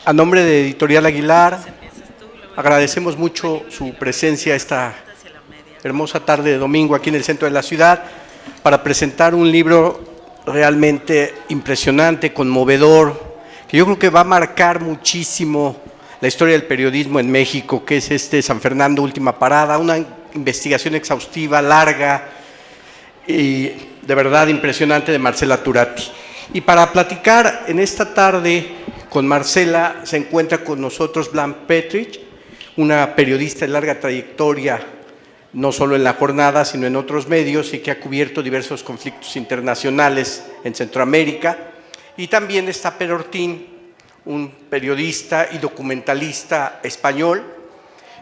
A nombre de Editorial Aguilar, agradecemos mucho su presencia esta hermosa tarde de domingo aquí en el centro de la ciudad para presentar un libro realmente impresionante, conmovedor, que yo creo que va a marcar muchísimo la historia del periodismo en México, que es San Fernando, última parada, una investigación exhaustiva, larga y de verdad impresionante de Marcela Turati. Y para platicar en esta tarde con Marcela se encuentra con nosotros Blanche Petrich, una periodista de larga trayectoria, no solo en La Jornada, sino en otros medios, y que ha cubierto diversos conflictos internacionales en Centroamérica. Y también está Per Ortín, un periodista y documentalista español,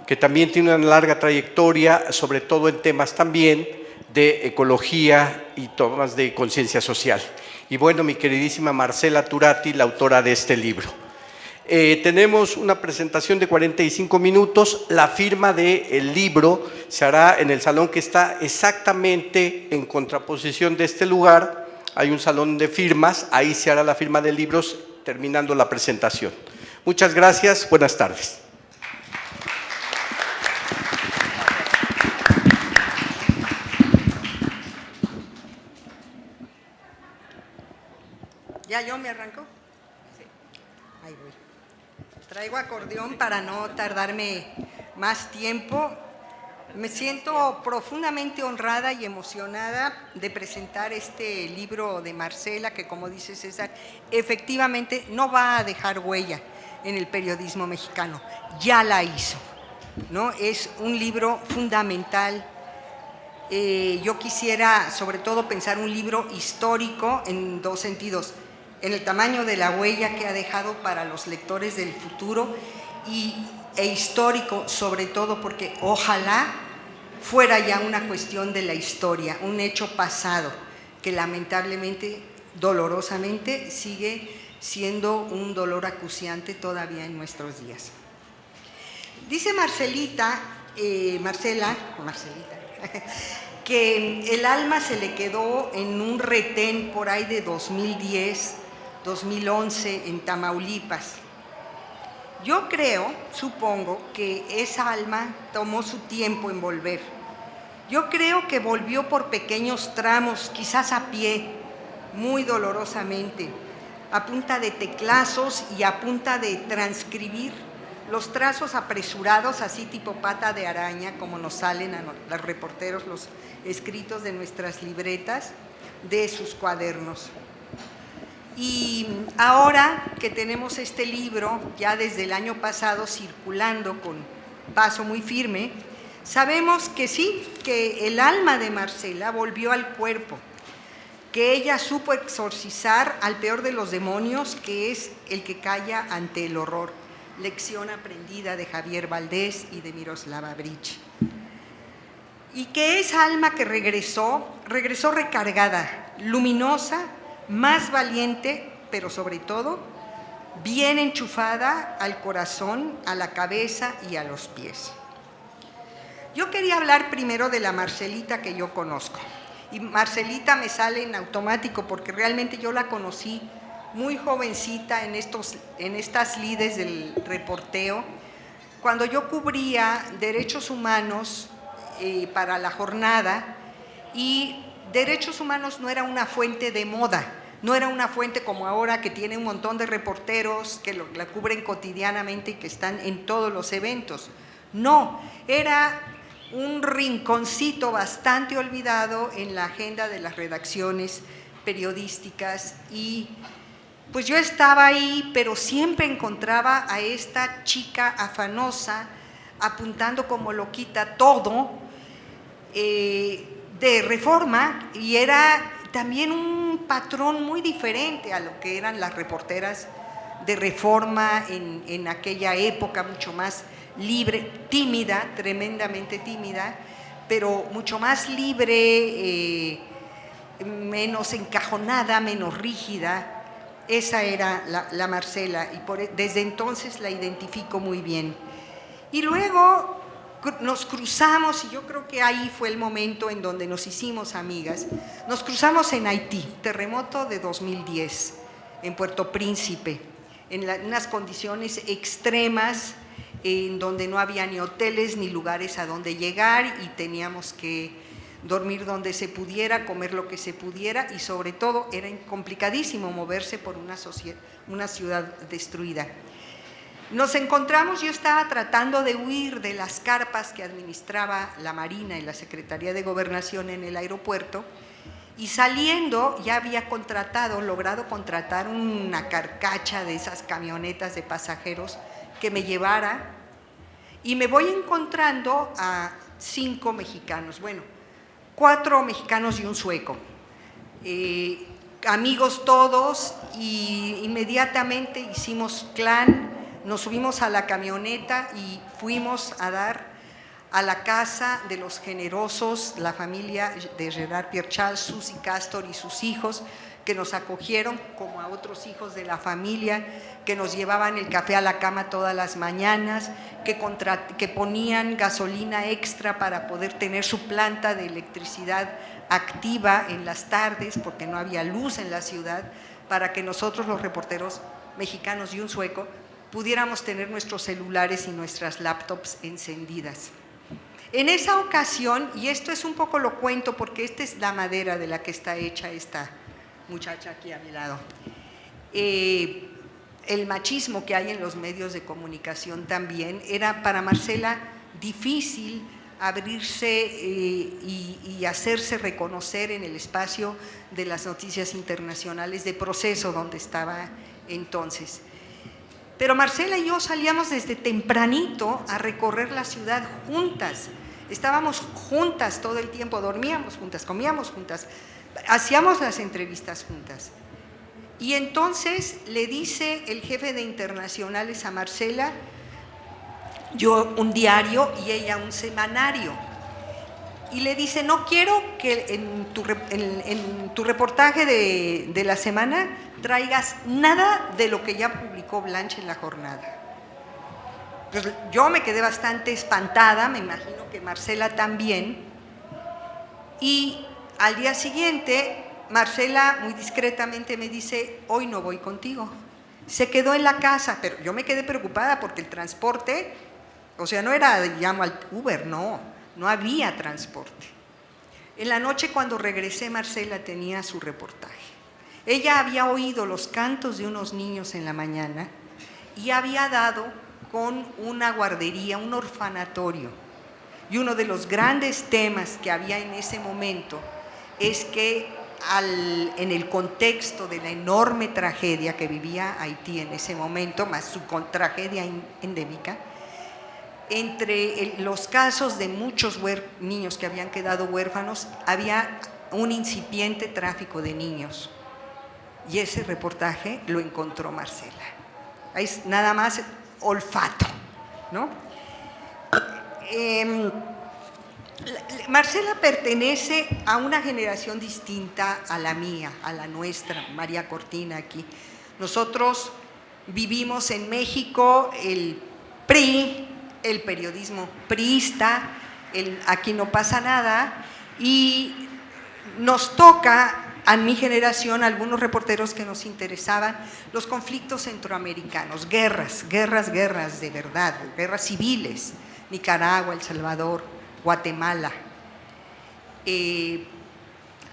que también tiene una larga trayectoria, sobre todo en temas también de ecología y temas de conciencia social. Y bueno, mi queridísima Marcela Turati, la autora de este libro. Tenemos una presentación de 45 minutos, la firma del libro se hará en el salón que está exactamente en contraposición de este lugar, hay un salón de firmas, ahí se hará la firma de libros terminando la presentación. Muchas gracias, buenas tardes. ¿Ya yo me arranco? Sí. Ahí voy. Traigo acordeón para no tardarme más tiempo. Me siento profundamente honrada y emocionada de presentar este libro de Marcela, que como dice César, efectivamente no va a dejar huella en el periodismo mexicano, ya la hizo, ¿no? Es un libro fundamental. Yo quisiera sobre todo pensar un libro histórico en dos sentidos, en el tamaño de la huella que ha dejado para los lectores del futuro e histórico sobre todo porque ojalá fuera ya una cuestión de la historia, un hecho pasado que lamentablemente, dolorosamente, sigue siendo un dolor acuciante todavía en nuestros días. Dice Marcelita, que el alma se le quedó en un retén por ahí de 2010, 2011 en Tamaulipas. Yo creo, supongo, que esa alma tomó su tiempo en volver. Yo creo que volvió por pequeños tramos, quizás a pie, muy dolorosamente, a punta de teclazos y a punta de transcribir los trazos apresurados, así tipo pata de araña, como nos salen a los reporteros los escritos de nuestras libretas, de sus cuadernos. Y ahora que tenemos este libro, ya desde el año pasado circulando con paso muy firme, sabemos que sí, que el alma de Marcela volvió al cuerpo, que ella supo exorcizar al peor de los demonios, que es el que calla ante el horror. Lección aprendida de Javier Valdés y de Miroslava Bridge. Y que esa alma que regresó recargada, luminosa, más valiente, pero sobre todo bien enchufada al corazón, a la cabeza y a los pies. Yo quería hablar primero de la Marcelita que yo conozco. Y Marcelita me sale en automático porque realmente yo la conocí muy jovencita en estas lides del reporteo, cuando yo cubría derechos humanos para La Jornada, y derechos humanos no era una fuente de moda, no era una fuente como ahora que tiene un montón de reporteros que la cubren cotidianamente y que están en todos los eventos. No, era un rinconcito bastante olvidado en la agenda de las redacciones periodísticas y pues yo estaba ahí, pero siempre encontraba a esta chica afanosa, apuntando como loquita todo, de Reforma, y era también un patrón muy diferente a lo que eran las reporteras de Reforma en aquella época, mucho más libre, tímida, tremendamente tímida, pero mucho más libre, menos encajonada, menos rígida. Esa era la Marcela y desde entonces la identifico muy bien. Y luego nos cruzamos, y yo creo que ahí fue el momento en donde nos hicimos amigas, nos cruzamos en Haití, terremoto de 2010, en Puerto Príncipe, en unas condiciones extremas, en donde no había ni hoteles ni lugares a donde llegar y teníamos que dormir donde se pudiera, comer lo que se pudiera y sobre todo era complicadísimo moverse por una ciudad destruida. Nos encontramos, yo estaba tratando de huir de las carpas que administraba la Marina y la Secretaría de Gobernación en el aeropuerto, y saliendo ya había logrado contratar una carcacha de esas camionetas de pasajeros que me llevara, y me voy encontrando a 5 mexicanos, bueno, 4 mexicanos y un sueco, amigos todos, y inmediatamente hicimos clan, nos subimos a la camioneta y fuimos a dar a la casa de los generosos, la familia de Gerard Pierchal, Susi Castor y sus hijos, que nos acogieron como a otros hijos de la familia, que nos llevaban el café a la cama todas las mañanas, que ponían gasolina extra para poder tener su planta de electricidad activa en las tardes, porque no había luz en la ciudad, para que nosotros los reporteros mexicanos y un sueco pudiéramos tener nuestros celulares y nuestras laptops encendidas. En esa ocasión, y esto es un poco lo cuento porque esta es la madera de la que está hecha esta muchacha aquí a mi lado, el machismo que hay en los medios de comunicación también, era para Marcela difícil abrirse y hacerse reconocer en el espacio de las noticias internacionales de Proceso, donde estaba entonces. Pero Marcela y yo salíamos desde tempranito a recorrer la ciudad juntas, estábamos juntas todo el tiempo, dormíamos juntas, comíamos juntas, hacíamos las entrevistas juntas. Y entonces le dice el jefe de internacionales a Marcela, yo un diario y ella un semanario, y le dice, no quiero que en tu reportaje de la semana traigas nada de lo que ya publicó Blanche en La Jornada. Pues yo me quedé bastante espantada, me imagino que Marcela también, y al día siguiente Marcela muy discretamente me dice, hoy no voy contigo. Se quedó en la casa, pero yo me quedé preocupada porque el transporte, o sea, no era llamo al Uber, no había transporte. En la noche cuando regresé, Marcela tenía su reportaje. Ella había oído los cantos de unos niños en la mañana y había dado con una guardería, un orfanatorio. Y uno de los grandes temas que había en ese momento es que en el contexto de la enorme tragedia que vivía Haití en ese momento, más su tragedia endémica, entre los casos de muchos niños que habían quedado huérfanos, había un incipiente tráfico de niños. Y ese reportaje lo encontró Marcela. Es nada más olfato, ¿no? Marcela pertenece a una generación distinta a la mía, a la nuestra, María Cortina aquí. Nosotros vivimos en México el PRI, el periodismo priista, aquí no pasa nada, y nos toca a mi generación, algunos reporteros que nos interesaban, los conflictos centroamericanos, guerras de verdad, guerras civiles, Nicaragua, El Salvador, Guatemala.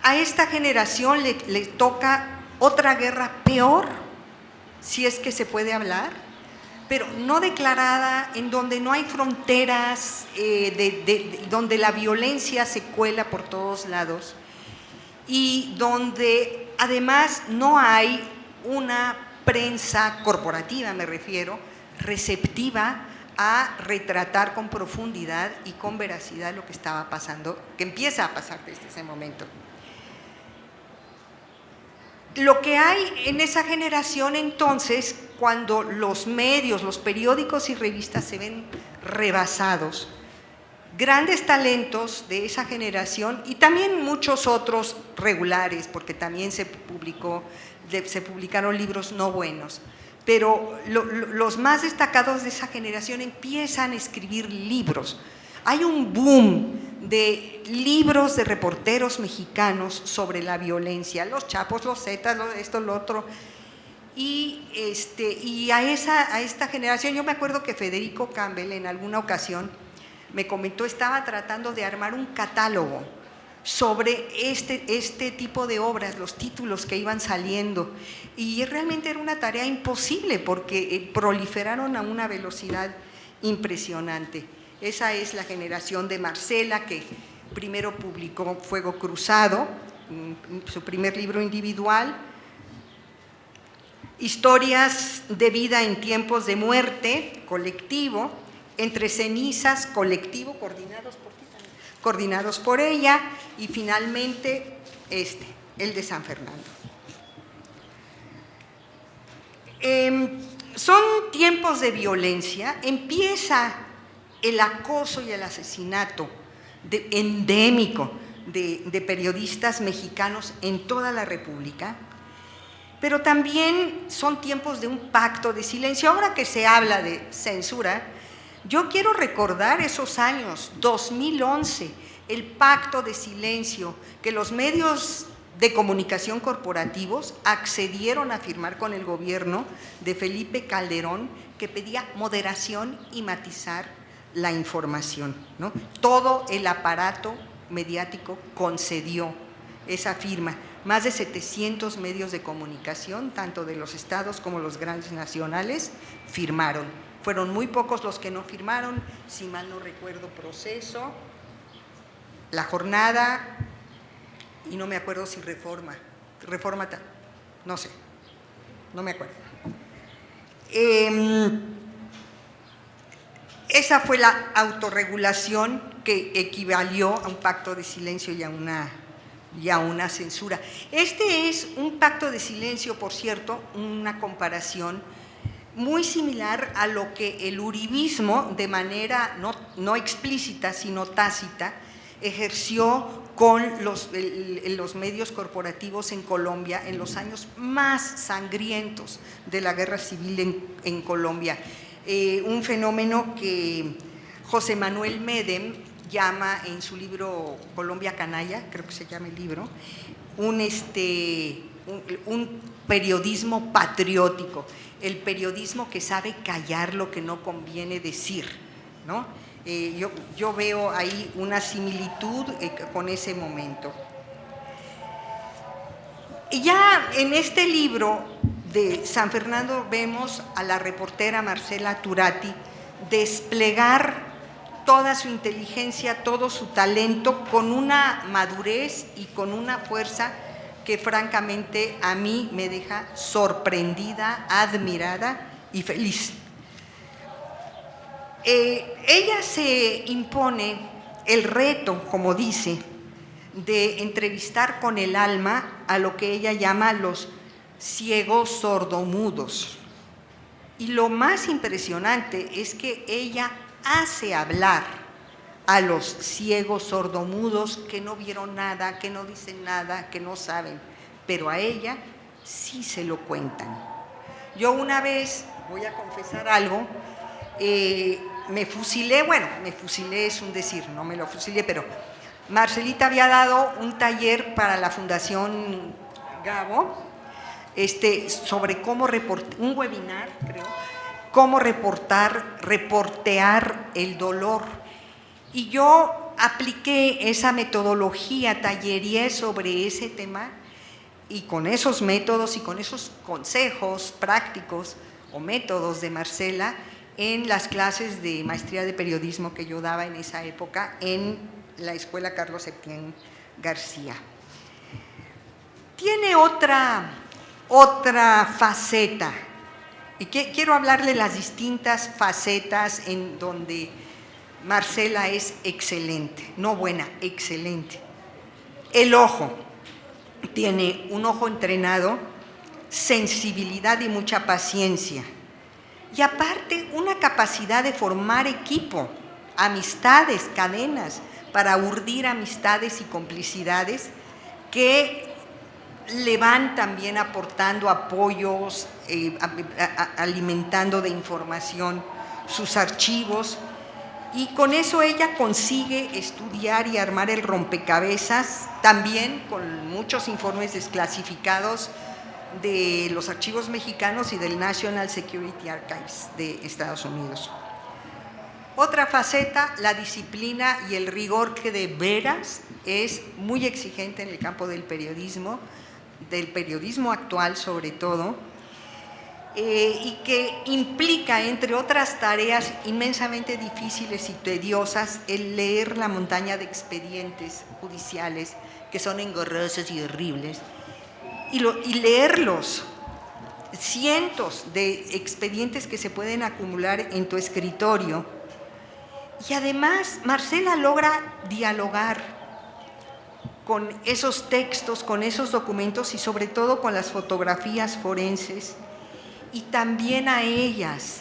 A esta generación le toca otra guerra peor, si es que se puede hablar, pero no declarada, en donde no hay fronteras, donde la violencia se cuela por todos lados y donde además no hay una prensa corporativa, me refiero, receptiva a retratar con profundidad y con veracidad lo que estaba pasando, que empieza a pasar desde ese momento. Lo que hay en esa generación entonces, cuando los medios, los periódicos y revistas se ven rebasados, grandes talentos de esa generación y también muchos otros regulares, porque también se publicaron libros no buenos, pero los más destacados de esa generación empiezan a escribir libros. Hay un boom de libros de reporteros mexicanos sobre la violencia, los Chapos, los Zetas, esto, lo otro, Y a esta generación, yo me acuerdo que Federico Campbell en alguna ocasión me comentó, estaba tratando de armar un catálogo sobre este tipo de obras, los títulos que iban saliendo, y realmente era una tarea imposible porque proliferaron a una velocidad impresionante. Esa es la generación de Marcela, que primero publicó Fuego Cruzado, su primer libro individual, Historias de vida en tiempos de muerte, colectivo, Entre cenizas, colectivo, coordinados por ella, y finalmente el de San Fernando. Son tiempos de violencia, empieza el acoso y el asesinato endémico de periodistas mexicanos en toda la República, pero también son tiempos de un pacto de silencio. Ahora que se habla de censura, yo quiero recordar esos años, 2011, el pacto de silencio que los medios de comunicación corporativos accedieron a firmar con el gobierno de Felipe Calderón, que pedía moderación y matizar la información, ¿no? Todo el aparato mediático concedió esa firma. Más de 700 medios de comunicación, tanto de los estados como los grandes nacionales, firmaron. Fueron muy pocos los que no firmaron, si mal no recuerdo, Proceso, La Jornada, y no me acuerdo si Reforma, no sé, no me acuerdo. Esa fue la autorregulación que equivalió a un pacto de silencio y a una censura. Este es un pacto de silencio, por cierto, una comparación muy similar a lo que el uribismo, de manera no explícita, sino tácita, ejerció con los medios corporativos en Colombia en los años más sangrientos de la guerra civil en Colombia. Un fenómeno que José Manuel Medem llama en su libro Colombia Canalla, creo que se llama el libro, un periodismo patriótico, el periodismo que sabe callar lo que no conviene decir, ¿no? Yo veo ahí una similitud con ese momento. Y ya en este libro de San Fernando vemos a la reportera Marcela Turati desplegar toda su inteligencia, todo su talento, con una madurez y con una fuerza que francamente a mí me deja sorprendida, admirada y feliz. Ella se impone el reto, como dice, de entrevistar con el alma a lo que ella llama los ciegos sordomudos. Y lo más impresionante es que ella hace hablar a los ciegos sordomudos que no vieron nada, que no dicen nada, que no saben, pero a ella sí se lo cuentan. Yo una vez, voy a confesar algo, me fusilé es un decir, no me lo fusilé, pero Marcelita había dado un taller para la Fundación Gabo, sobre cómo un webinar, creo, cómo reportear el dolor. Y yo apliqué esa metodología, tallereé sobre ese tema, y con esos métodos y con esos consejos prácticos o métodos de Marcela en las clases de maestría de periodismo que yo daba en esa época en la Escuela Carlos Septién García. Tiene otra faceta, y quiero hablarle de las distintas facetas en donde Marcela es excelente, no buena, excelente. El ojo, tiene un ojo entrenado, sensibilidad y mucha paciencia. Y aparte, una capacidad de formar equipo, amistades, cadenas, para urdir amistades y complicidades que le van también aportando apoyos, alimentando de información sus archivos, y con eso ella consigue estudiar y armar el rompecabezas, también con muchos informes desclasificados de los archivos mexicanos y del National Security Archives de Estados Unidos. Otra faceta, la disciplina y el rigor, que de veras es muy exigente en el campo del periodismo actual sobre todo, y que implica, entre otras tareas inmensamente difíciles y tediosas, el leer la montaña de expedientes judiciales que son engorrosos y horribles, y leerlos, cientos de expedientes que se pueden acumular en tu escritorio. Y además Marcela logra dialogar con esos textos, con esos documentos y sobre todo con las fotografías forenses, y también a ellas,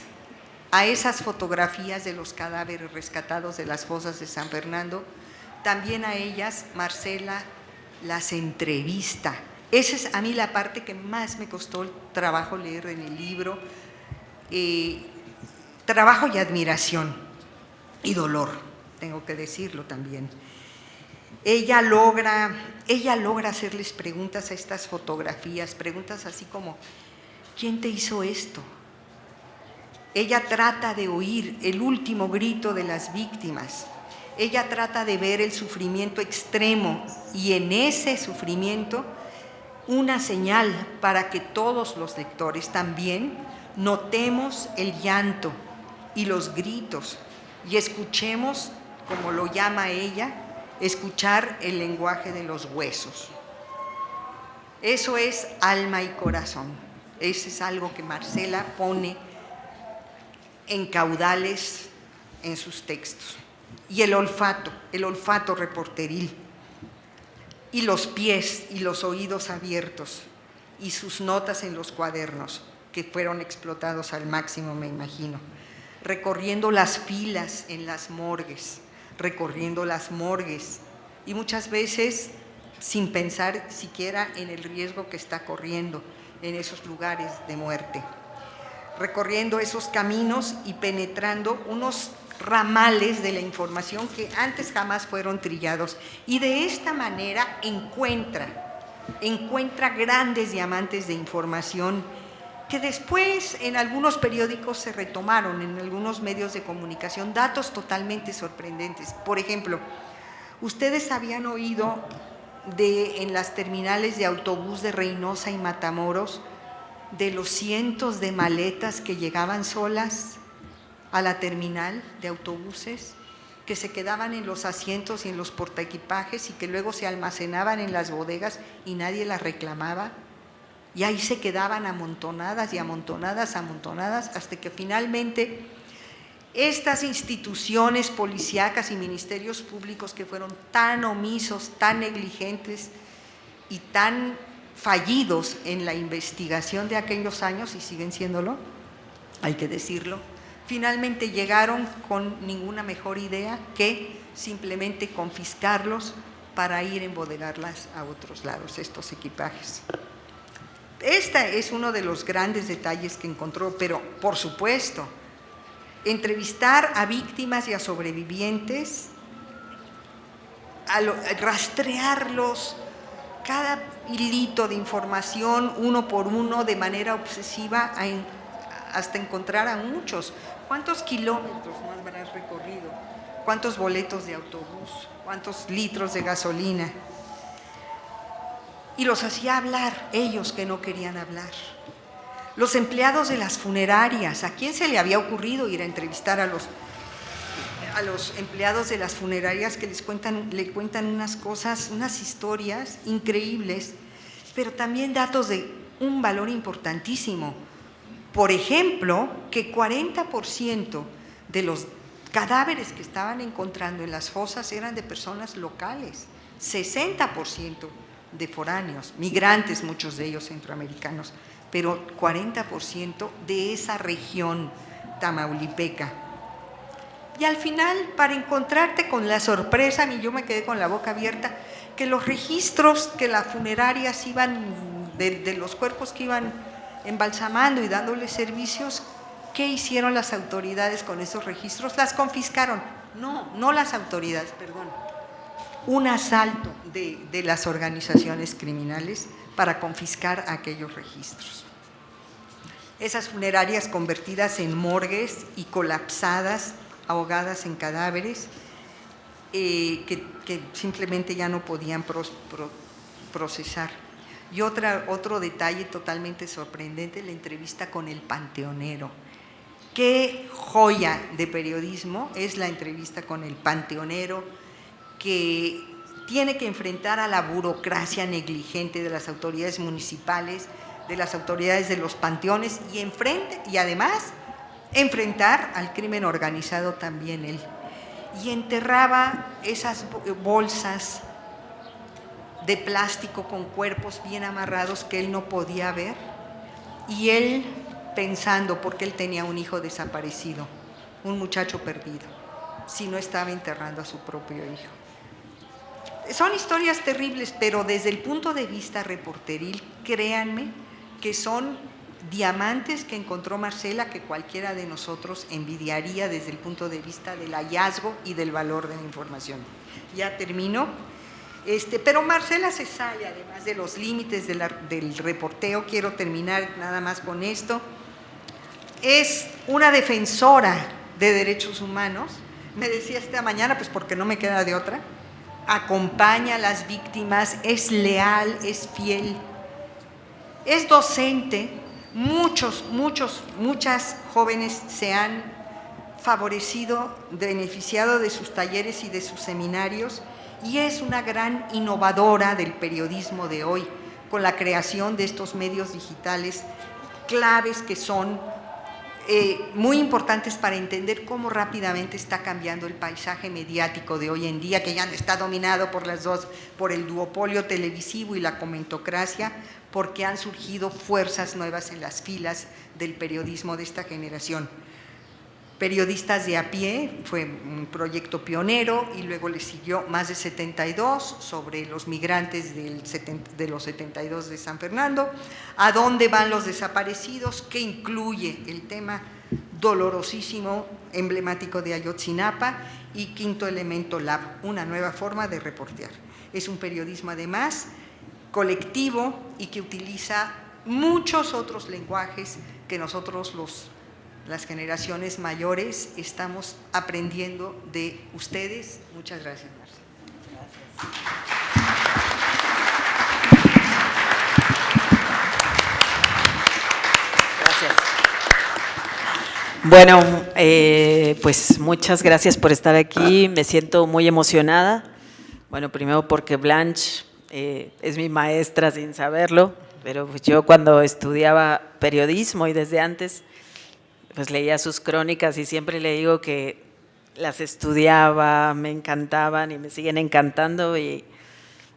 a esas fotografías de los cadáveres rescatados de las fosas de San Fernando, también a ellas Marcela las entrevista. Esa es a mí la parte que más me costó el trabajo leer en el libro, trabajo y admiración y dolor, tengo que decirlo también. Ella logra hacerles preguntas a estas fotografías, preguntas así como: ¿quién te hizo esto? Ella trata de oír el último grito de las víctimas. Ella trata de ver el sufrimiento extremo y en ese sufrimiento una señal para que todos los lectores también notemos el llanto y los gritos y escuchemos, como lo llama ella, escuchar el lenguaje de los huesos. Eso es alma y corazón. Eso es algo que Marcela pone en caudales en sus textos. Y el olfato reporteril, y los pies y los oídos abiertos, y sus notas en los cuadernos, que fueron explotados al máximo, me imagino, recorriendo las filas en las morgues, y muchas veces sin pensar siquiera en el riesgo que está corriendo en esos lugares de muerte, recorriendo esos caminos y penetrando unos ramales de la información que antes jamás fueron trillados, y de esta manera encuentra grandes diamantes de información que después en algunos periódicos se retomaron, en algunos medios de comunicación, datos totalmente sorprendentes. Por ejemplo, ustedes habían oído en las terminales de autobús de Reynosa y Matamoros de los cientos de maletas que llegaban solas a la terminal de autobuses, que se quedaban en los asientos y en los portaequipajes y que luego se almacenaban en las bodegas y nadie las reclamaba, y ahí se quedaban amontonadas y amontonadas, hasta que finalmente estas instituciones policíacas y ministerios públicos, que fueron tan omisos, tan negligentes y tan fallidos en la investigación de aquellos años, y siguen siéndolo, hay que decirlo, finalmente llegaron con ninguna mejor idea que simplemente confiscarlos para ir a embodegarlas a otros lados, estos equipajes. Este es uno de los grandes detalles que encontró, pero por supuesto, entrevistar a víctimas y a sobrevivientes, rastrearlos, cada hilito de información, uno por uno, de manera obsesiva, hasta encontrar a muchos. ¿Cuántos kilómetros no habrás recorrido? ¿Cuántos boletos de autobús? ¿Cuántos litros de gasolina? Y los hacía hablar, ellos que no querían hablar. Los empleados de las funerarias, ¿a quién se le había ocurrido ir a entrevistar a los empleados de las funerarias que le cuentan unas cosas, unas historias increíbles, pero también datos de un valor importantísimo? Por ejemplo, que 40% de los cadáveres que estaban encontrando en las fosas eran de personas locales, 60% de foráneos, migrantes, muchos de ellos centroamericanos, pero 40% de esa región tamaulipeca. Y al final, para encontrarte con la sorpresa, yo me quedé con la boca abierta, que los registros que las funerarias iban, de los cuerpos que iban embalsamando y dándoles servicios, ¿qué hicieron las autoridades con esos registros? Las confiscaron. No las autoridades, perdón. un asalto de las organizaciones criminales para confiscar aquellos registros. Esas funerarias convertidas en morgues y colapsadas, ahogadas en cadáveres, que simplemente ya no podían procesar. Y otro detalle totalmente sorprendente, la entrevista con el panteonero. Qué joya de periodismo es la entrevista con el panteonero, que tiene que enfrentar a la burocracia negligente de las autoridades municipales, de las autoridades de los panteones, y además enfrentar al crimen organizado también él. Y enterraba esas bolsas de plástico con cuerpos bien amarrados que él no podía ver, y él pensando, porque él tenía un hijo desaparecido, un muchacho perdido, si no estaba enterrando a su propio hijo. Son historias terribles, pero desde el punto de vista reporteril, créanme que son diamantes que encontró Marcela, que cualquiera de nosotros envidiaría desde el punto de vista del hallazgo y del valor de la información. Ya termino. Pero Marcela se sale, además de los límites del reporteo. Quiero terminar nada más con esto. Es una defensora de derechos humanos. Me decía esta mañana, pues porque no me queda de otra, acompaña a las víctimas, es leal, es fiel, es docente. Muchas jóvenes se han favorecido, beneficiado de sus talleres y de sus seminarios, y es una gran innovadora del periodismo de hoy, con la creación de estos medios digitales claves que son muy importantes para entender cómo rápidamente está cambiando el paisaje mediático de hoy en día, que ya no está dominado por el duopolio televisivo y la comentocracia, porque han surgido fuerzas nuevas en las filas del periodismo de esta generación. Periodistas de a pie, fue un proyecto pionero, y luego le siguió Más de 72 sobre los migrantes de los 72 de San Fernando, ¿A dónde van los desaparecidos?, que incluye el tema dolorosísimo, emblemático de Ayotzinapa, y Quinto Elemento Lab, una nueva forma de reportear. Es un periodismo además colectivo y que utiliza muchos otros lenguajes que nosotros las generaciones mayores estamos aprendiendo de ustedes. Muchas gracias, Marcela. Gracias. Bueno, pues muchas gracias por estar aquí. Me siento muy emocionada. Bueno, primero porque Blanche es mi maestra sin saberlo, pero pues yo cuando estudiaba periodismo y desde antes, pues leía sus crónicas y siempre le digo que las estudiaba, me encantaban y me siguen encantando, y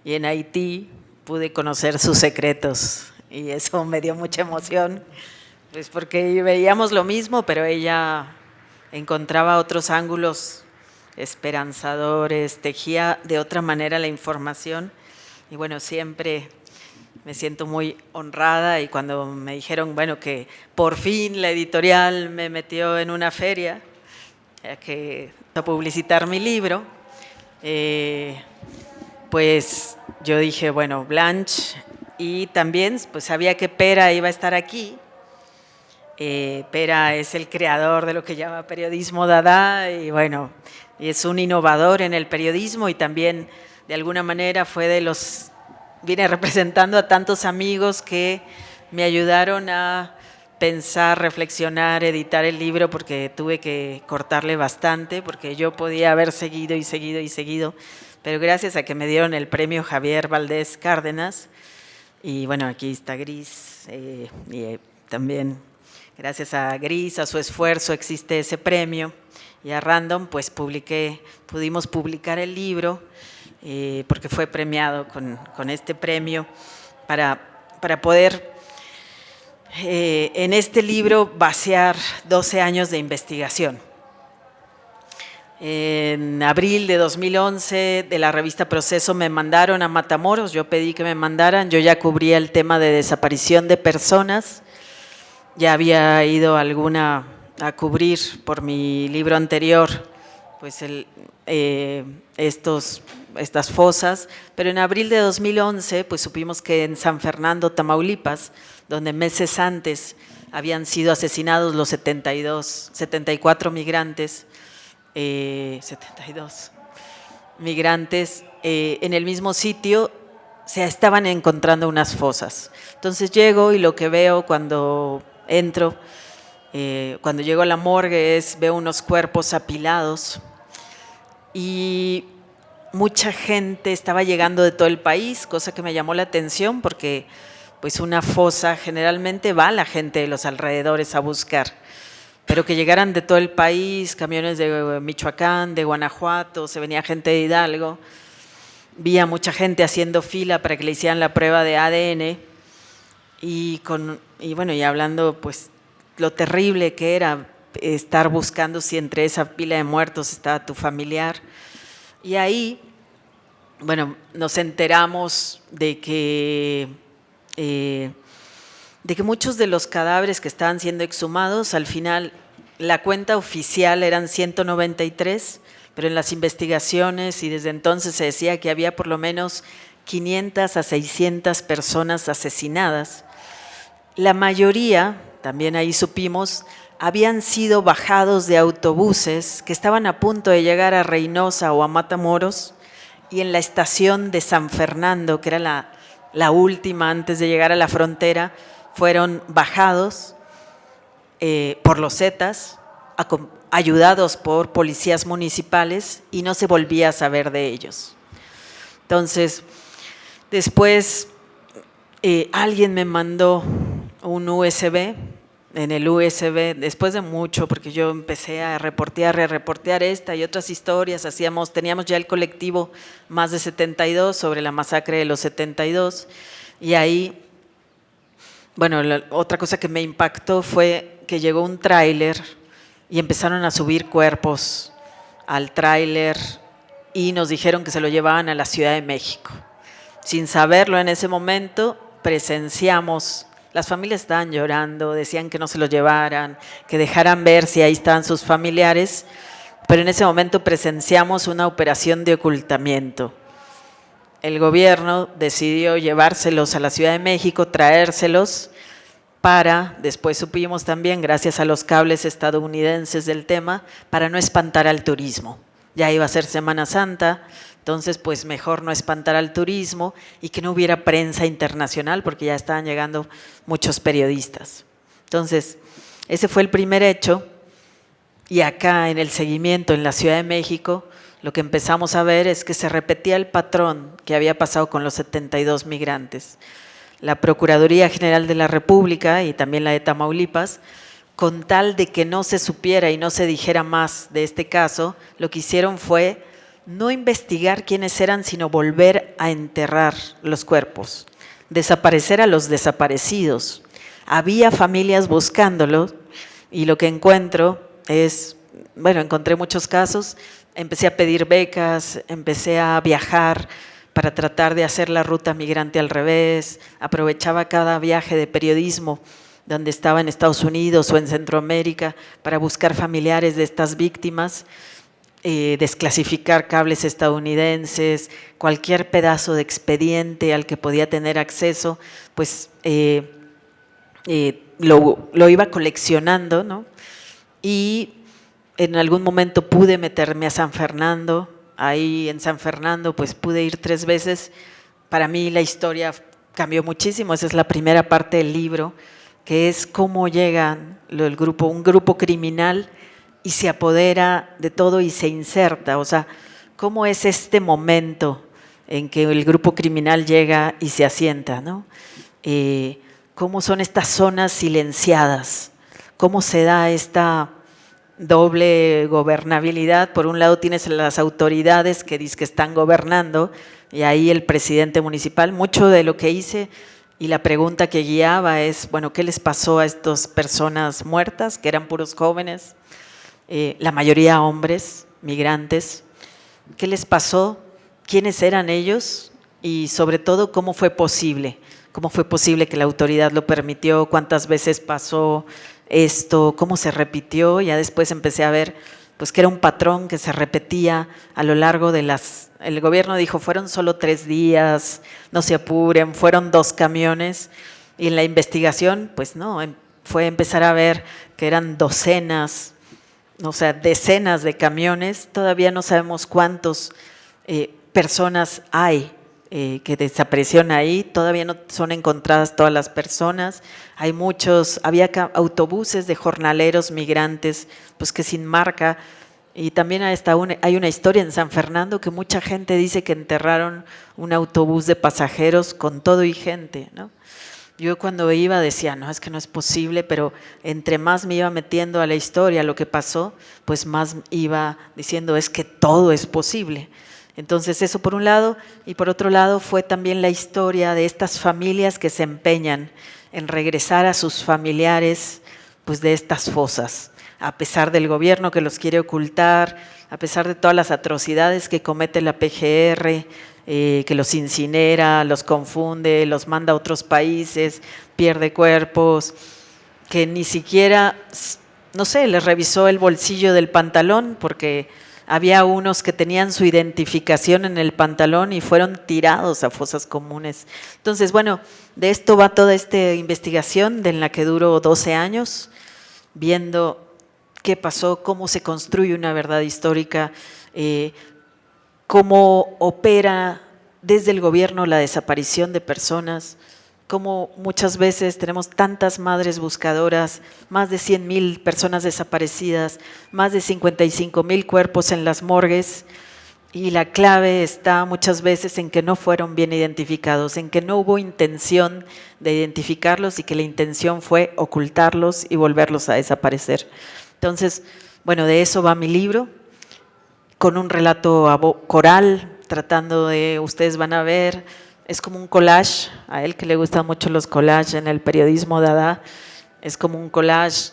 en Haití pude conocer sus secretos y eso me dio mucha emoción, pues porque veíamos lo mismo, pero ella encontraba otros ángulos esperanzadores, tejía de otra manera la información, y bueno, siempre me siento muy honrada. Y cuando me dijeron, bueno, que por fin la editorial me metió en una feria a publicitar mi libro, pues yo dije, bueno, Blanche, y también pues sabía que Pera iba a estar aquí. Pera es el creador de lo que llama periodismo dada, y bueno, es un innovador en el periodismo, y también de alguna manera viene representando a tantos amigos que me ayudaron a pensar, reflexionar, editar el libro, porque tuve que cortarle bastante, porque yo podía haber seguido, pero gracias a que me dieron el premio Javier Valdés Cárdenas, y bueno, aquí está Gris, y también gracias a Gris, a su esfuerzo, existe ese premio, y a Random, pues pudimos publicar el libro, porque fue premiado con este premio para poder en este libro vaciar 12 años de investigación. En abril de 2011 de la revista Proceso me mandaron a Matamoros, yo pedí que me mandaran, yo ya cubría el tema de desaparición de personas, ya había ido a cubrir por mi libro anterior pues estos estas fosas, pero en abril de 2011 pues supimos que en San Fernando, Tamaulipas, donde meses antes habían sido asesinados los 74 migrantes, 72 migrantes, en el mismo sitio se estaban encontrando unas fosas. Entonces llego y lo que veo cuando entro, cuando llego a la morgue veo unos cuerpos apilados y mucha gente estaba llegando de todo el país, cosa que me llamó la atención porque pues una fosa generalmente va la gente de los alrededores a buscar, pero que llegaran de todo el país, camiones de Michoacán, de Guanajuato, se venía gente de Hidalgo, vi a mucha gente haciendo fila para que le hicieran la prueba de ADN y hablando pues lo terrible que era estar buscando si entre esa pila de muertos estaba tu familiar. Y ahí, nos enteramos de que muchos de los cadáveres que estaban siendo exhumados, al final la cuenta oficial eran 193, pero en las investigaciones y desde entonces se decía que había por lo menos 500 a 600 personas asesinadas. La mayoría, también ahí supimos, habían sido bajados de autobuses que estaban a punto de llegar a Reynosa o a Matamoros y en la estación de San Fernando, que era la última antes de llegar a la frontera, fueron bajados por los Zetas, ayudados por policías municipales y no se volvía a saber de ellos. Entonces, después alguien me mandó un USB. En el USB, después de mucho, porque yo empecé a reportear esta y otras historias, teníamos ya el colectivo Más de 72 sobre la masacre de los 72, y ahí, otra cosa que me impactó fue que llegó un tráiler y empezaron a subir cuerpos al tráiler y nos dijeron que se lo llevaban a la Ciudad de México. Sin saberlo en ese momento, presenciamos. Las familias estaban llorando, decían que no se lo llevaran, que dejaran ver si ahí estaban sus familiares, pero en ese momento presenciamos una operación de ocultamiento. El gobierno decidió llevárselos a la Ciudad de México, traérselos después supimos también, gracias a los cables estadounidenses del tema, para no espantar al turismo. Ya iba a ser Semana Santa, entonces pues mejor no espantar al turismo y que no hubiera prensa internacional porque ya estaban llegando muchos periodistas. Entonces, ese fue el primer hecho y acá en el seguimiento en la Ciudad de México lo que empezamos a ver es que se repetía el patrón que había pasado con los 72 migrantes. La Procuraduría General de la República y también la de Tamaulipas, con tal de que no se supiera y no se dijera más de este caso, lo que hicieron fue no investigar quiénes eran, sino volver a enterrar los cuerpos, desaparecer a los desaparecidos. Había familias buscándolos y lo que encuentro es, encontré muchos casos, empecé a pedir becas, empecé a viajar para tratar de hacer la ruta migrante al revés, aprovechaba cada viaje de periodismo donde estaba en Estados Unidos o en Centroamérica para buscar familiares de estas víctimas, desclasificar cables estadounidenses, cualquier pedazo de expediente al que podía tener acceso, pues lo iba coleccionando, ¿no? Y en algún momento pude meterme a San Fernando, ahí en San Fernando pues pude ir 3 veces, para mí la historia cambió muchísimo, esa es la primera parte del libro, que es cómo llega un grupo criminal y se apodera de todo y se inserta, o sea, cómo es este momento en que el grupo criminal llega y se asienta, ¿no? Cómo son estas zonas silenciadas, cómo se da esta doble gobernabilidad. Por un lado tienes las autoridades que dicen que están gobernando y ahí el presidente municipal. Mucho de lo que hice y la pregunta que guiaba es, ¿qué les pasó a estas personas muertas, que eran puros jóvenes, la mayoría hombres, migrantes? ¿Qué les pasó? ¿Quiénes eran ellos? Y sobre todo, ¿cómo fue posible? ¿Cómo fue posible que la autoridad lo permitió? ¿Cuántas veces pasó esto? ¿Cómo se repitió? Ya después empecé a ver pues, que era un patrón que se repetía a lo largo de las el gobierno dijo, fueron solo 3 días, no se apuren, fueron 2 camiones. Y en la investigación, pues no, fue empezar a ver que eran docenas, o sea, decenas de camiones. Todavía no sabemos cuántas personas hay que desaparecieron ahí. Todavía no son encontradas todas las personas. Hay muchos, había autobuses de jornaleros migrantes, pues que sin marca. Y también hay una historia en San Fernando que mucha gente dice que enterraron un autobús de pasajeros con todo y gente, ¿no? Yo cuando iba decía, no, es que no es posible, pero entre más me iba metiendo a la historia, lo que pasó, pues más iba diciendo, es que todo es posible. Entonces eso por un lado, y por otro lado fue también la historia de estas familias que se empeñan en regresar a sus familiares pues de estas fosas, a pesar del gobierno que los quiere ocultar, a pesar de todas las atrocidades que comete la PGR, que los incinera, los confunde, los manda a otros países, pierde cuerpos, que ni siquiera, no sé, les revisó el bolsillo del pantalón porque había unos que tenían su identificación en el pantalón y fueron tirados a fosas comunes. Entonces, bueno, de esto va toda esta investigación en la que duró 12 años, viendo qué pasó, cómo se construye una verdad histórica, cómo opera desde el gobierno la desaparición de personas, cómo muchas veces tenemos tantas madres buscadoras, más de 100,000 personas desaparecidas, más de 55,000 cuerpos en las morgues, y la clave está muchas veces en que no fueron bien identificados, en que no hubo intención de identificarlos y que la intención fue ocultarlos y volverlos a desaparecer. Entonces, bueno, de eso va mi libro, con un relato coral, tratando de, ustedes van a ver, es como un collage, a él que le gustan mucho los collages en el periodismo dada, es como un collage,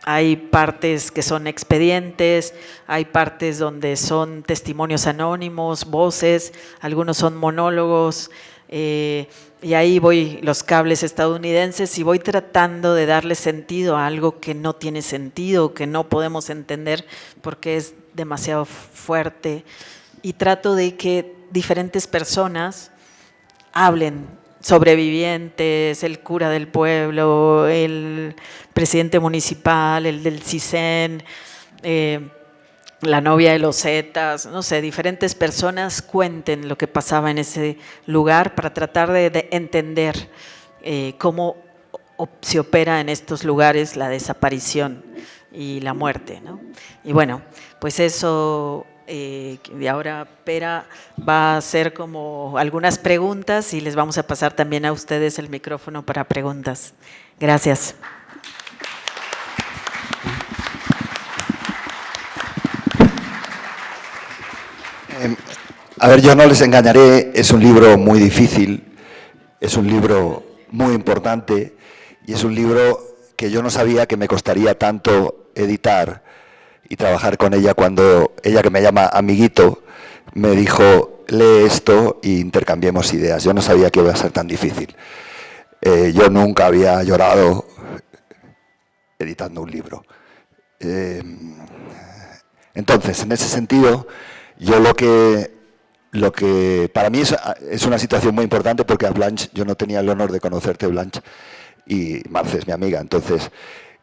hay partes que son expedientes, hay partes donde son testimonios anónimos, voces, algunos son monólogos, y ahí voy los cables estadounidenses y voy tratando de darle sentido a algo que no tiene sentido, que no podemos entender porque es demasiado fuerte, y trato de que diferentes personas hablen, sobrevivientes, el cura del pueblo, el presidente municipal, el del CISEN, la novia de los Zetas, no sé, diferentes personas cuenten lo que pasaba en ese lugar para tratar de entender cómo se opera en estos lugares la desaparición y la muerte, ¿no? Y bueno, pues eso, y ahora Pera va a hacer como algunas preguntas y les vamos a pasar también a ustedes el micrófono para preguntas. Gracias. A ver, yo no les engañaré, es un libro muy difícil, es un libro muy importante y es un libro que yo no sabía que me costaría tanto editar y trabajar con ella cuando ella, que me llama amiguito, me dijo, lee esto e intercambiemos ideas. Yo no sabía que iba a ser tan difícil. Yo nunca había llorado editando un libro. Entonces, en ese sentido, yo lo que para mí es una situación muy importante porque a Blanche, yo no tenía el honor de conocerte, Blanche, y Marce es mi amiga, entonces,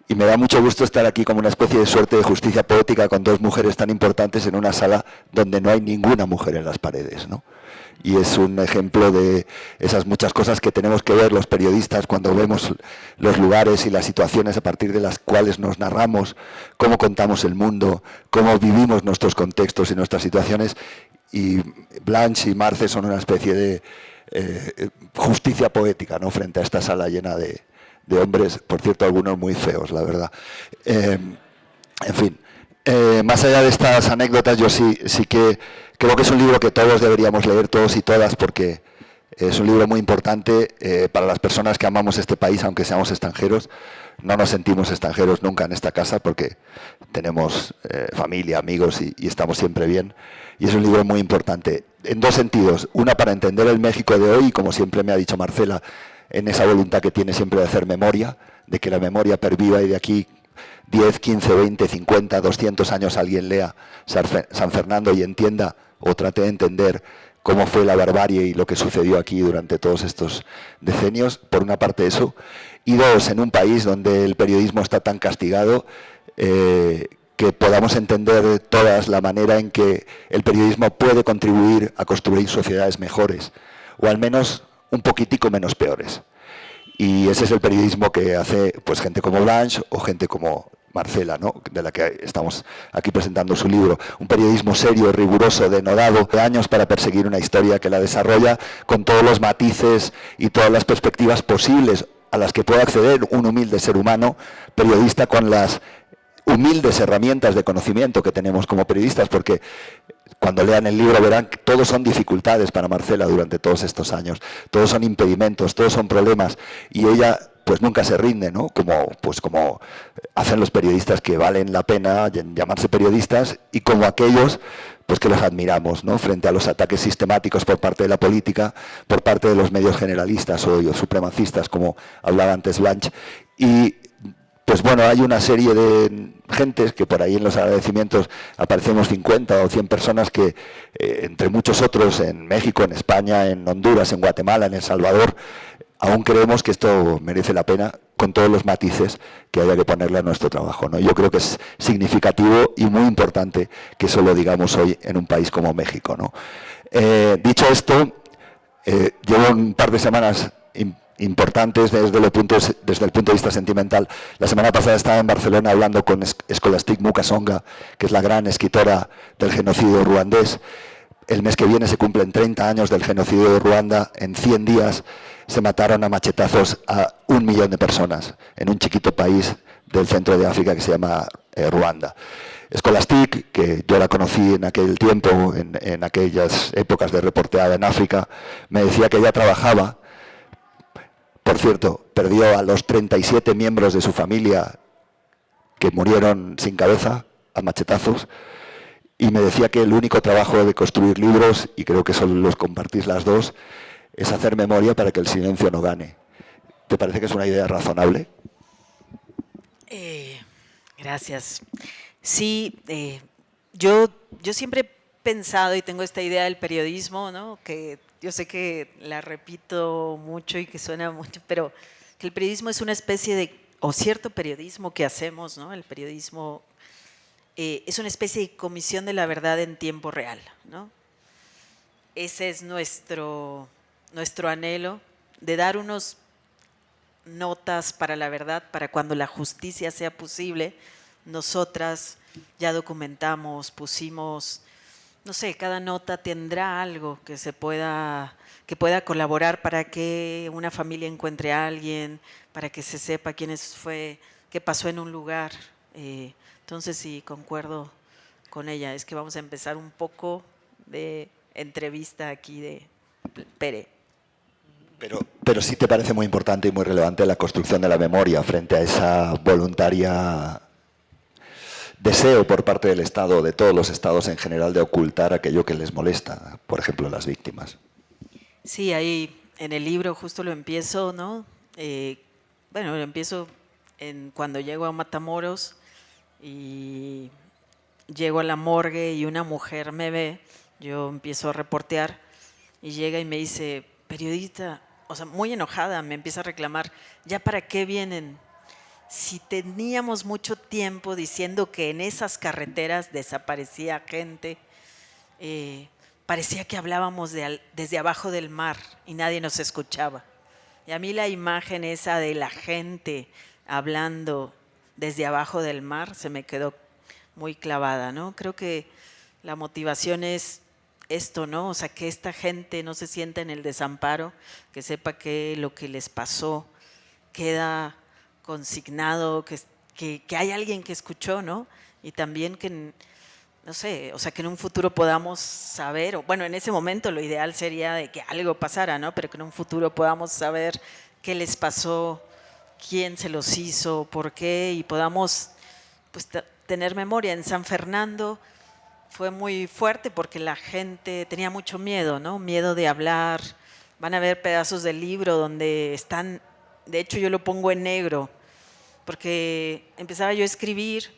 y me da mucho gusto estar aquí como una especie de suerte de justicia poética con 2 mujeres tan importantes en una sala donde no hay ninguna mujer en las paredes, ¿no? Y es un ejemplo de esas muchas cosas que tenemos que ver los periodistas cuando vemos los lugares y las situaciones a partir de las cuales nos narramos, cómo contamos el mundo, cómo vivimos nuestros contextos y nuestras situaciones. Y Blanche y Marce son una especie de justicia poética, ¿no?, frente a esta sala llena de hombres, por cierto, algunos muy feos, la verdad. En fin, más allá de estas anécdotas, yo sí que creo que es un libro que todos deberíamos leer, todos y todas, porque es un libro muy importante para las personas que amamos este país, aunque seamos extranjeros. No nos sentimos extranjeros nunca en esta casa porque tenemos familia, amigos y estamos siempre bien. Y es un libro muy importante, en 2 sentidos. Una, para entender el México de hoy, como siempre me ha dicho Marcela, en esa voluntad que tiene siempre de hacer memoria, de que la memoria perviva y de aquí 10, 15, 20, 50, 200 años alguien lea San Fernando y entienda o trate de entender cómo fue la barbarie y lo que sucedió aquí durante todos estos decenios, por una parte eso, y dos, en un país donde el periodismo está tan castigado, que podamos entender todas la manera en que el periodismo puede contribuir a construir sociedades mejores, o al menos un poquitico menos peores. Y ese es el periodismo que hace pues gente como Blanch o gente como Marcela, ¿no?, de la que estamos aquí presentando su libro. Un periodismo serio, riguroso, denodado, de años para perseguir una historia que la desarrolla con todos los matices y todas las perspectivas posibles a las que puede acceder un humilde ser humano, periodista, con las humildes herramientas de conocimiento que tenemos como periodistas, porque cuando lean el libro verán que todos son dificultades para Marcela durante todos estos años, todos son impedimentos, todos son problemas, y ella pues nunca se rinde, ¿no? Como hacen los periodistas que valen la pena llamarse periodistas, y como aquellos pues que los admiramos, ¿no?, frente a los ataques sistemáticos por parte de la política, por parte de los medios generalistas o supremacistas, como hablaba antes Blanch. Y pues bueno, hay una serie de gentes que por ahí en los agradecimientos aparecemos 50 o 100 personas que, entre muchos otros, en México, en España, en Honduras, en Guatemala, en El Salvador, aún creemos que esto merece la pena, con todos los matices que haya que ponerle a nuestro trabajo, ¿no? Yo creo que es significativo y muy importante que eso lo digamos hoy en un país como México, ¿no? Dicho esto, llevo un par de semanas importantes desde el punto de vista sentimental. La semana pasada estaba en Barcelona hablando con Scholastic Mukasonga, que es la gran escritora del genocidio ruandés. El mes que viene se cumplen 30 años del genocidio de Ruanda. En 100 días se mataron a machetazos a 1 millón de personas en un chiquito país del centro de África que se llama Ruanda. Scholastic, que yo la conocí en aquel tiempo, en aquellas épocas de reporteada en África, me decía que ella trabajaba. Por cierto, perdió a los 37 miembros de su familia que murieron sin cabeza, a machetazos, y me decía que el único trabajo de construir libros, y creo que solo los compartís las dos, es hacer memoria para que el silencio no gane. ¿Te parece que es una idea razonable? Gracias. Sí, yo siempre he pensado y tengo esta idea del periodismo, ¿no?, que yo sé que la repito mucho y que suena mucho, pero que el periodismo es una especie de, o cierto periodismo que hacemos, ¿no? El periodismo es una especie de comisión de la verdad en tiempo real, ¿no? Ese es nuestro anhelo, de dar unos notas para la verdad, para cuando la justicia sea posible. Nosotras ya documentamos, pusimos, no sé, cada nota tendrá algo que pueda colaborar para que una familia encuentre a alguien, para que se sepa qué pasó en un lugar. Entonces sí, concuerdo con ella. Es que vamos a empezar un poco de entrevista aquí de Pere. Pero sí te parece muy importante y muy relevante la construcción de la memoria frente a esa voluntaria deseo por parte del Estado, de todos los estados en general, de ocultar aquello que les molesta, por ejemplo, las víctimas. Sí, ahí en el libro justo lo empiezo, ¿no? Lo empiezo cuando llego a Matamoros y llego a la morgue y una mujer me ve, yo empiezo a reportear y llega y me dice, periodista, o sea, muy enojada, me empieza a reclamar, ¿ya para qué vienen? Si teníamos mucho tiempo diciendo que en esas carreteras desaparecía gente, parecía que hablábamos desde abajo del mar y nadie nos escuchaba. Y a mí la imagen esa de la gente hablando desde abajo del mar se me quedó muy clavada, ¿no? Creo que la motivación es esto, ¿no? O sea, que esta gente no se sienta en el desamparo, que sepa que lo que les pasó queda consignado, que hay alguien que escuchó, ¿no? Y también que, no sé, o sea, que en un futuro podamos saber, o bueno, en ese momento lo ideal sería de que algo pasara, ¿no? Pero que en un futuro podamos saber qué les pasó, quién se los hizo, por qué, y podamos pues tener memoria. En San Fernando fue muy fuerte porque la gente tenía mucho miedo, ¿no? Miedo de hablar. Van a ver pedazos del libro donde están, de hecho yo lo pongo en negro, porque empezaba yo a escribir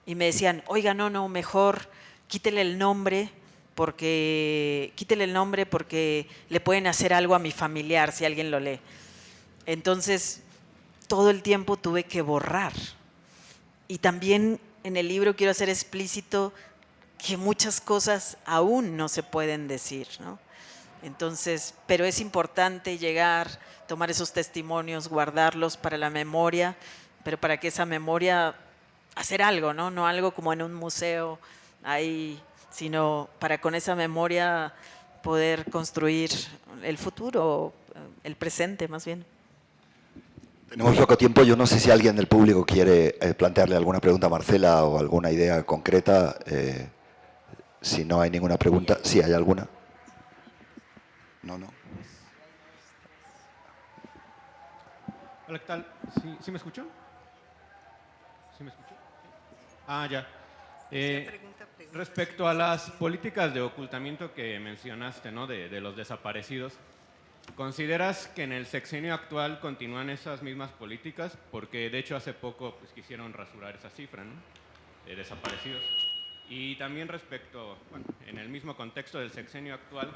y me decían, oiga, no, mejor quítele el nombre porque le pueden hacer algo a mi familiar si alguien lo lee. Entonces, todo el tiempo tuve que borrar. Y también en el libro quiero hacer explícito que muchas cosas aún no se pueden decir, ¿no? Entonces, pero es importante llegar, tomar esos testimonios, guardarlos para la memoria, pero para que esa memoria, hacer algo, ¿no? No algo como en un museo ahí, sino para con esa memoria poder construir el futuro, el presente más bien. Tenemos poco tiempo, yo no sé si alguien del público quiere plantearle alguna pregunta a Marcela o alguna idea concreta. Si no hay ninguna pregunta, ¿sí hay alguna? No. Hola, ¿qué tal? ¿Sí me escuchó? ¿Sí me escuchó? Ah, ya. Respecto a las políticas de ocultamiento que mencionaste, ¿no? De los desaparecidos, ¿consideras que en el sexenio actual continúan esas mismas políticas? Porque de hecho hace poco pues, quisieron rasurar esa cifra, ¿no? De desaparecidos. Y también respecto, bueno, en el mismo contexto del sexenio actual,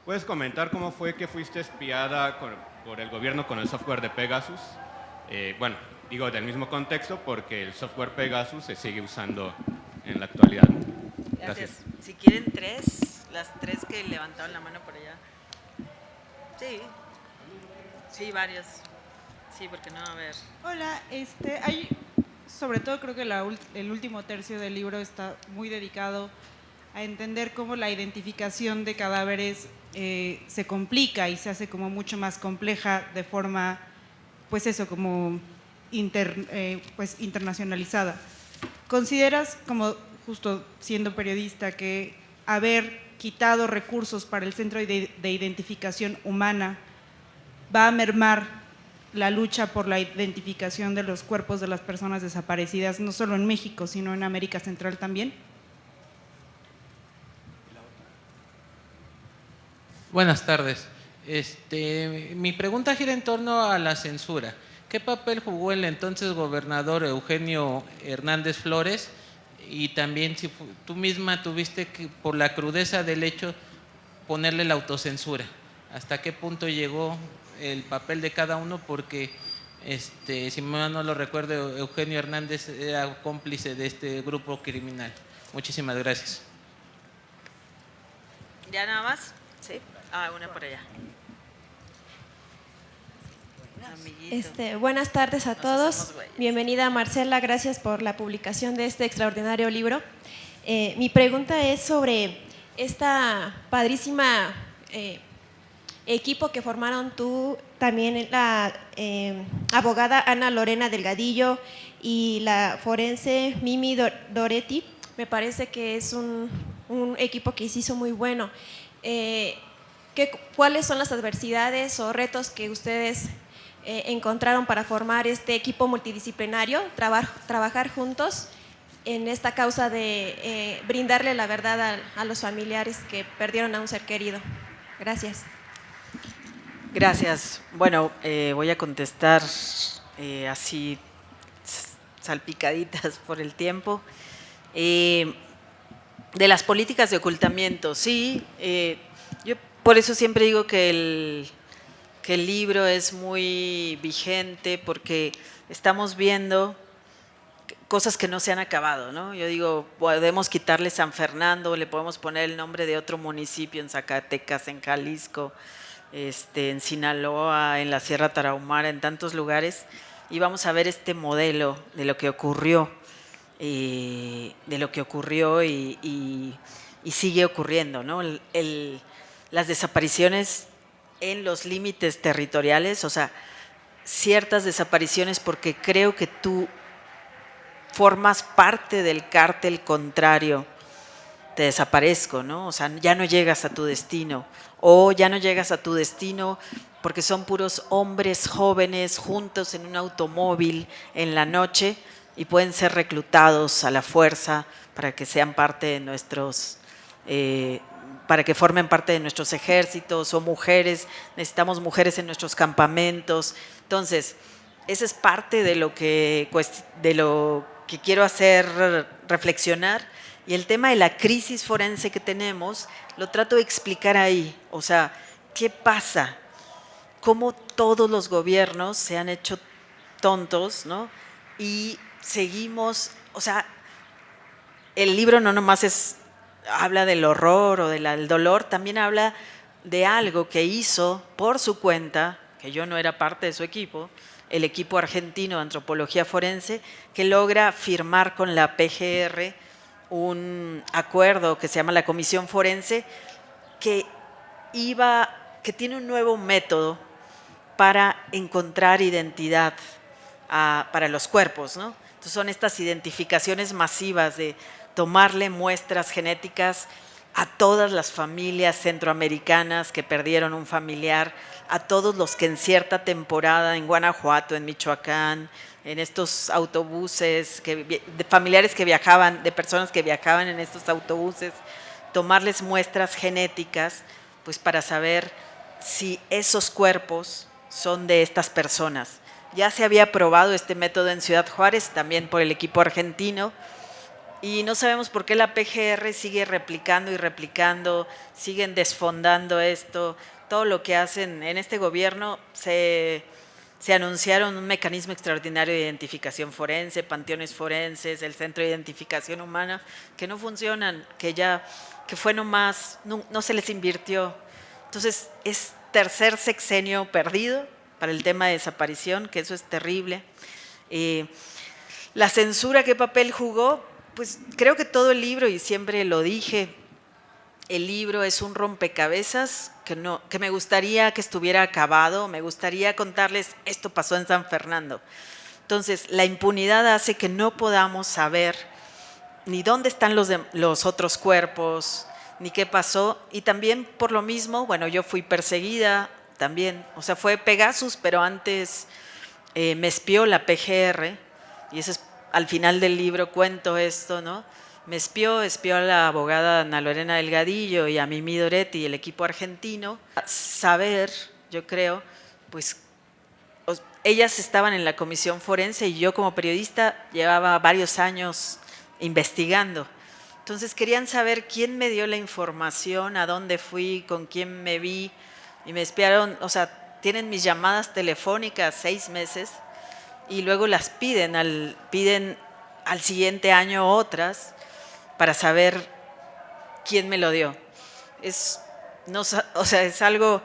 ¿puedes comentar cómo fue que fuiste espiada por el gobierno con el software de Pegasus? Bueno, digo del mismo contexto porque el software Pegasus se sigue usando en la actualidad. Gracias. Si quieren las tres que levantaron la mano por allá. Sí, varios. Sí, porque no, a ver. Hola, hay, sobre todo creo que el último tercio del libro está muy dedicado a entender cómo la identificación de cadáveres se complica y se hace como mucho más compleja de forma, pues eso, como internacionalizada. ¿Consideras, como justo siendo periodista, que haber quitado recursos para el Centro de Identificación Humana va a mermar la lucha por la identificación de los cuerpos de las personas desaparecidas, no solo en México, sino en América Central también? Buenas tardes. Mi pregunta gira en torno a la censura. ¿Qué papel jugó el entonces gobernador Eugenio Hernández Flores? Y también si tú misma tuviste que, por la crudeza del hecho, ponerle la autocensura. ¿Hasta qué punto llegó el papel de cada uno? Porque, si mal no lo recuerdo, Eugenio Hernández era cómplice de este grupo criminal. Muchísimas gracias. ¿Ya nada más? Sí. Una por allá. Buenas tardes a todos. Bienvenida Marcela, gracias por la publicación de este extraordinario libro. Mi pregunta es sobre esta padrísima equipo que formaron tú, también la abogada Ana Lorena Delgadillo y la forense Mimi Doretti. Me parece que es un equipo que se hizo muy bueno. ¿Cuáles son las adversidades o retos que ustedes encontraron para formar este equipo multidisciplinario, trabajar juntos en esta causa de brindarle la verdad a los familiares que perdieron a un ser querido? Gracias. Gracias. Bueno, voy a contestar así salpicaditas por el tiempo. De las políticas de ocultamiento, sí. Yo por eso siempre digo que el libro es muy vigente porque estamos viendo cosas que no se han acabado, ¿no? Yo digo, podemos quitarle San Fernando, le podemos poner el nombre de otro municipio en Zacatecas, en Jalisco, en Sinaloa, en la Sierra Tarahumara, en tantos lugares, y vamos a ver este modelo de lo que ocurrió, y sigue ocurriendo, ¿no? Las desapariciones en los límites territoriales, o sea, ciertas desapariciones porque creo que tú formas parte del cártel contrario, te desaparezco, ¿no? O sea, ya no llegas a tu destino, o ya no llegas a tu destino porque son puros hombres jóvenes juntos en un automóvil en la noche y pueden ser reclutados a la fuerza para que sean parte de nuestros para que formen parte de nuestros ejércitos, o mujeres, necesitamos mujeres en nuestros campamentos. Entonces, esa es parte de lo que quiero hacer reflexionar. Y el tema de la crisis forense que tenemos, lo trato de explicar ahí. O sea, ¿qué pasa? ¿Cómo todos los gobiernos se han hecho tontos, ¿no? Y seguimos, o sea, el libro no nomás habla del horror o del dolor, también habla de algo que hizo por su cuenta, que yo no era parte de su equipo, el equipo argentino de antropología forense, que logra firmar con la PGR un acuerdo que se llama la Comisión Forense, que tiene un nuevo método para encontrar identidad para los cuerpos, ¿no? Entonces son estas identificaciones masivas de tomarle muestras genéticas a todas las familias centroamericanas que perdieron un familiar, a todos los que en cierta temporada en Guanajuato, en Michoacán, en estos autobuses, de familiares que viajaban, de personas que viajaban en estos autobuses, tomarles muestras genéticas, pues para saber si esos cuerpos son de estas personas. Ya se había probado este método en Ciudad Juárez, también por el equipo argentino, y no sabemos por qué la PGR sigue replicando y replicando, siguen desfondando esto. Todo lo que hacen en este gobierno, se anunciaron un mecanismo extraordinario de identificación forense, panteones forenses, el Centro de Identificación Humana, que no funcionan, que fue nomás, no se les invirtió. Entonces, es tercer sexenio perdido para el tema de desaparición, que eso es terrible. La censura, ¿qué papel jugó? Pues creo que todo el libro, y siempre lo dije, el libro es un rompecabezas que me gustaría que estuviera acabado, me gustaría contarles, esto pasó en San Fernando. Entonces, la impunidad hace que no podamos saber ni dónde están los otros cuerpos, ni qué pasó, y también por lo mismo, bueno, yo fui perseguida también, o sea, fue Pegasus, pero antes me espió la PGR, y eso es, al final del libro cuento esto, ¿no? Me espió a la abogada Ana Lorena Delgadillo y a Mimi Doretti y el equipo argentino. Saber, yo creo, pues ellas estaban en la comisión forense y yo como periodista llevaba varios años investigando. Entonces querían saber quién me dio la información, a dónde fui, con quién me vi, y me espiaron, o sea, tienen mis llamadas telefónicas 6 meses y luego las piden al siguiente año otras para saber quién me lo dio. Es algo,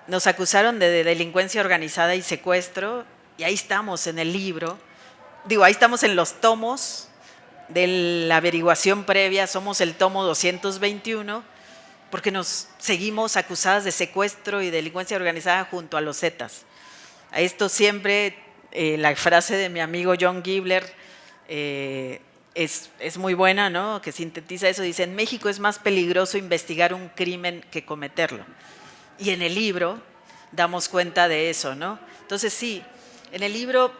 nos acusaron de delincuencia organizada y secuestro, y ahí estamos en el libro, ahí estamos en los tomos de la averiguación previa, somos el tomo 221, porque nos seguimos acusadas de secuestro y delincuencia organizada junto a los Zetas. A esto siempre, la frase de mi amigo John Gibler es muy buena, ¿no? Que sintetiza eso. Dice, en México es más peligroso investigar un crimen que cometerlo. Y en el libro damos cuenta de eso, ¿no? Entonces sí, en el libro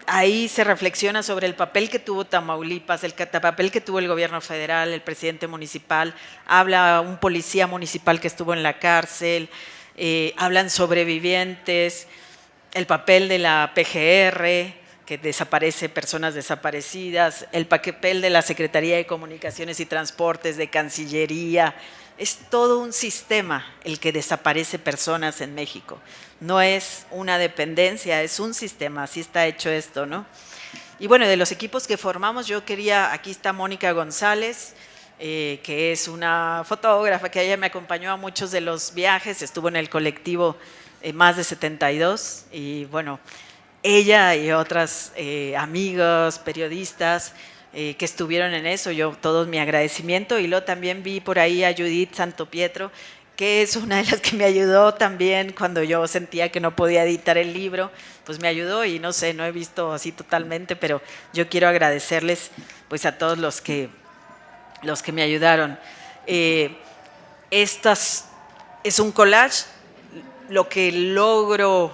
ahí se reflexiona sobre el papel que tuvo Tamaulipas, el papel que tuvo el gobierno federal, el presidente municipal, habla un policía municipal que estuvo en la cárcel, hablan sobrevivientes, el papel de la PGR, que desaparece personas desaparecidas, el papel de la Secretaría de Comunicaciones y Transportes, de Cancillería. Es todo un sistema el que desaparece personas en México. No es una dependencia, es un sistema, así está hecho esto, ¿no? Y bueno, de los equipos que formamos, aquí está Mónica González, que es una fotógrafa que ella me acompañó a muchos de los viajes, estuvo en el colectivo Más de 72, y bueno, ella y otras amigos, periodistas que estuvieron en eso, yo todo mi agradecimiento. Y luego también vi por ahí a Judith Santopietro, que es una de las que me ayudó también cuando yo sentía que no podía editar el libro, pues me ayudó, y no sé, no he visto así totalmente, pero yo quiero agradecerles pues a todos los que me ayudaron. Es un collage, lo que logro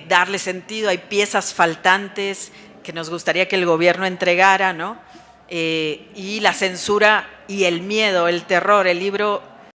darle sentido, hay piezas faltantes que nos gustaría que el gobierno entregara, ¿no? Y la censura y el miedo, el terror, el libro